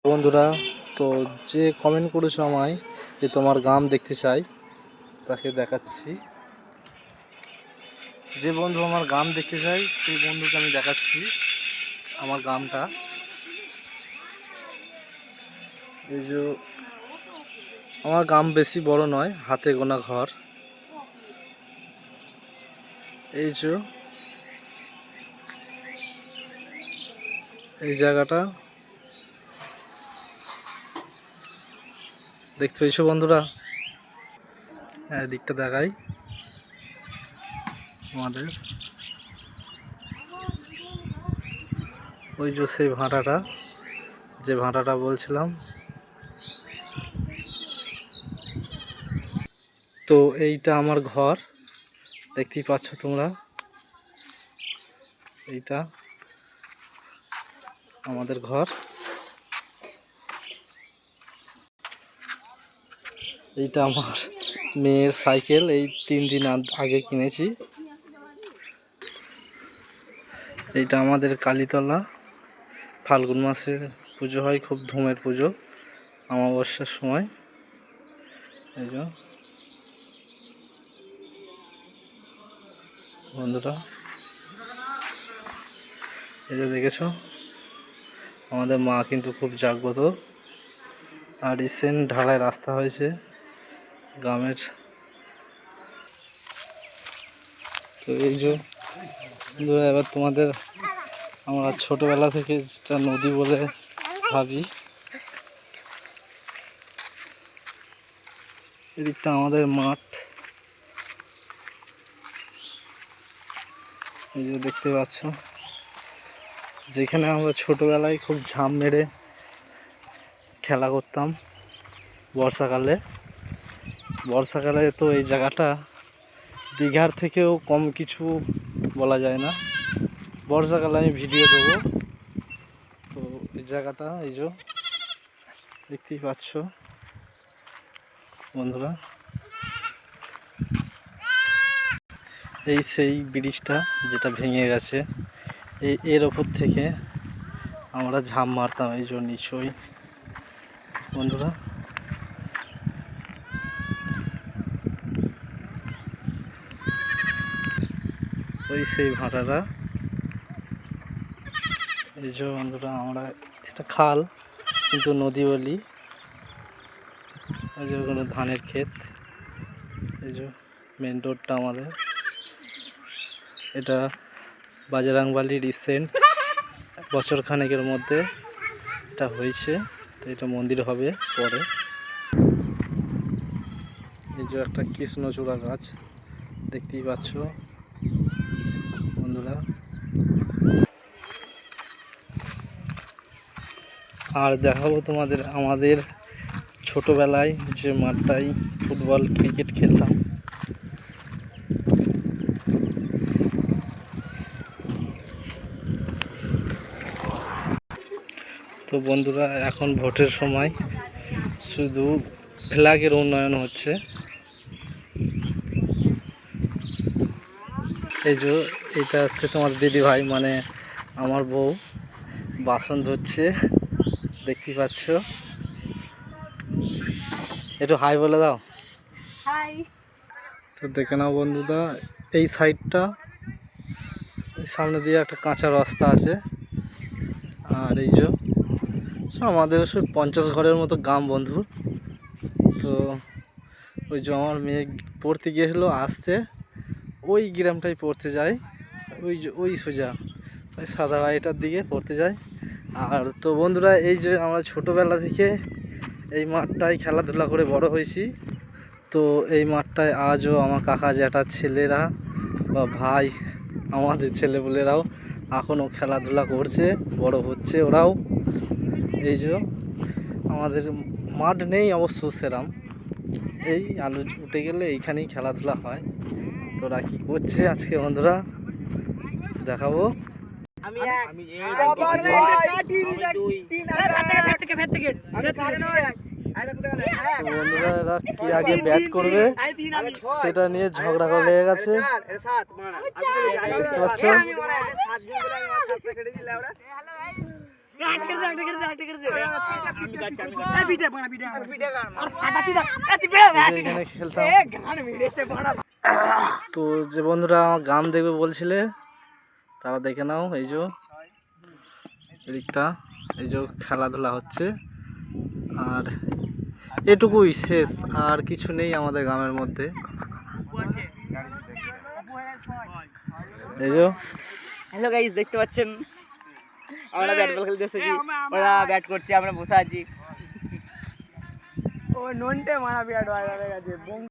বন্ধুরা, তো যে কমেন্ট করেছো আমায় যে তোমার গ্রাম দেখতে চাই, তাকে দেখাচ্ছি। যে বন্ধু আমার গ্রাম দেখতে চাই সেই বন্ধুকে আমি দেখাচ্ছি আমার গ্রামটা। এই যে আমার গ্রাম বেশি বড় নয়, হাতে গোনা ঘর। এই যে এই জায়গাটা দেখতে পেয়েছো বন্ধুরা? দিকটা দেখাই আমাদের। ওই যে সেই ভাঁটাটা, যে ভাঁটাটা বলছিলাম। তো এইটা আমার ঘর, দেখতেই পাচ্ছ তোমরা। এইটা আমাদের ঘর। এইটা আমার মেয়ের সাইকেল, এই 3 দিন আগে কিনেছি। এইটা আমাদের কালীতলা, ফাল্গুন মাসে পুজো হয়, খুব ধুমের পুজো, অমাবস্যার সময়। এই যে বন্ধুরা, এই যে দেখেছো আমাদের মা কিন্তু খুব জাগ্রত। আর রিসেন্ট ঢালাই রাস্তা হয়েছে গ্রামের। তো এই যে বন্ধুরা, এবার তোমাদের আমরা ছোটোবেলা থেকে যেটা নদী বলে ভাবি, এদিকটা আমাদের মাঠ। এই যে দেখতে পাচ্ছ, যেখানে আমরা ছোটোবেলায় খুব ঝাঁপ মেরে খেলা করতাম বর্ষাকালে। বর্ষাকালে তো এই জায়গাটা দীঘার থেকেও কম কিছু বলা যায় না। বর্ষাকালে আমি ভিডিও দেবো। তো এই জায়গাটা এই যে দেখতেই পাচ্ছ বন্ধুরা, এই সেই ব্রিজটা যেটা ভেঙে গেছে, এর ওপর থেকে আমরা ঝাঁপ মারতাম এই যে নিশ্চয়ই বন্ধুরা। ওই সেই ভাঁটাটা, এই যে বন্ধুরা, আমরা এটা খাল কিন্তু নদী বলি। এই যে কোনো ধানের ক্ষেত। এই যে মেন রোডটা আমাদের, এটা বাজরাংবালি রিসেন্ট বছর খানেকের মধ্যে এটা হয়েছে। তো এটা মন্দির হবে পরে। এই যে একটা কৃষ্ণচূড়া গাছ দেখতেই পাচ্ছ বন্ধুরা। আর দেখাবো তোমাদের আমাদের ছোটোবেলায় যে মাঠটায় ফুটবল ক্রিকেট খেলতাম। তো বন্ধুরা, এখন ভোটের সময়, শুধু ফ্ল্যাগের উন্নয়ন হচ্ছে। এই যে এটা হচ্ছে তোমার দিদি ভাই, মানে আমার বউ বাসন ধুচ্ছে, দেখতেই পাচ্ছ। একটু হাই বলে দাও। হাই। তো দেখে নাও বন্ধুরা, এই সাইডটা সামনে দিয়ে একটা কাঁচা রাস্তা আছে। আর এই যে আমাদের 50 ঘরের মতো গ্রাম বন্ধু। তো ওই যে আমার মেয়ে পড়তে গিয়েছিলো, আসতে ওই গ্রামটাই পড়তে যায়, ওই যে ওই সোজা ওই সাদা বাড়িটার দিকে পড়তে যায়। আর তো বন্ধুরা, এই যে আমরা ছোটোবেলা থেকে এই মাঠটায় খেলাধুলা করে বড় হয়েছি। তো এই মাঠটায় আজও আমার কাকা জ্যাঠার ছেলেরা বা ভাই, আমাদের ছেলেপুলেরাও এখনও খেলাধুলা করছে, বড় হচ্ছে ওরাও। এই যে আমাদের মাঠ নেই অবশ্য সেরাম, এই আলু উঠে গেলে এইখানেই খেলাধুলা হয়। তোরা কি করছে আজকে বন্ধুরা দেখাবো। বন্ধুরা কি আগে ব্যাট করবে সেটা নিয়ে ঝগড়া করে লেগে গেছে, দেখতে পাচ্ছ। এখানে খেলতাম। তো যে বন্ধুরা আমার গান দেখবে বলছিলে তারা দেখে নাও। এই যে এদিকটা এই যে খেলাধুলা হচ্ছে, আর এটুকুই শেষ, আর কিছু নেই আমাদের গ্রামের মধ্যে। এই যে হ্যালো গাইস, দেখতে পাচ্ছেন আমরা ব্যাট বল খেলতে এসেছি, ওরা ব্যাট করছে, আমরা বসে আছি। ও নন্টে মারা ব্যাট বাইরে গেছে।